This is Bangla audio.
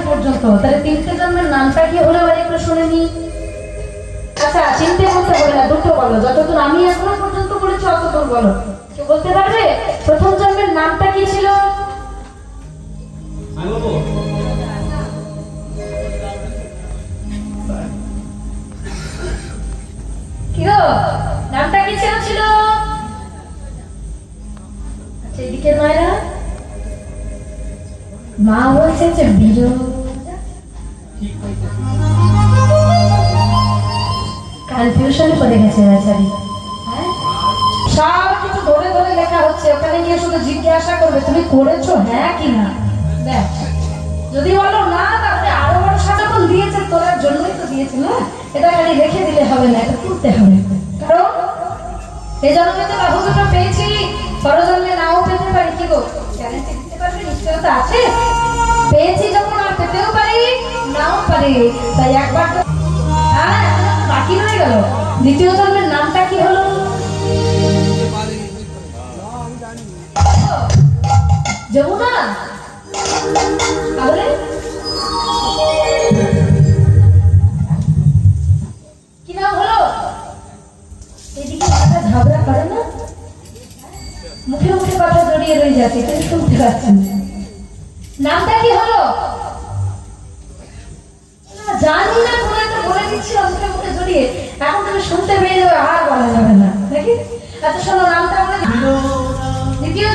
পর্যন্ত, তাহলে তিনটে জন্মের নামটা কি হলো এবার একটু শুনে নি। আচ্ছা চিনতে বলতে বলে না, দুটো বলো, যতদূর আমি এখনো পর্যন্ত বলেছি অতদূর বলো। কেউ বলতে পারবে প্রথম জন্মের নামটা কি ছিল? কি গো নামটা কি ছিল? আচ্ছা এদিকে মায়েরা মা বলছে যে বীর, কনফিউশন করে গেছে বেচারি। সব কিছু ধরে ধরে লেখা হচ্ছে, ওখানে গিয়ে শুধু জিজ্ঞাসা করবে তুমি করেছো হ্যাঁ কি না। দেখ যদি বলো না তাহলে আরো বড় সাজানো দিয়েছে, তোরার জন্যই তো দিয়েছে না, এটা খালি রেখে দিলে হবে না, এটা তুলতে হবে। কারণ এই জন্মে তো বাহু দুটো পেয়েছি, পরজন্মে নাও পেতে পারি। কি গো গ্যারান্টি দিতে পারবে? নিশ্চয়তা আছে। পেয়েছি যখন আর পেতেও পারি নাও পারি, তাই একবার তো বাকি রয়ে গেল। দ্বিতীয় জন্মের নামটা কি হলো? যমুনা। তাহলে কি নাম হলো? এদিকে কথা ঝগড়া করে না, মুখে মুখে কথা জড়িয়ে রয়ে যাচ্ছে, কিন্তু শুনতে পাচ্ছেন নামটা কি হলো? জানি না, কোনো একটা বলে দিচ্ছিল মুখে মুখে জড়িয়ে, এখন তুমি শুনতে পেয়ে যাবে, আর বলা যাবে না নাকি? আচ্ছা শোনো নামটা বলে। দ্বিতীয়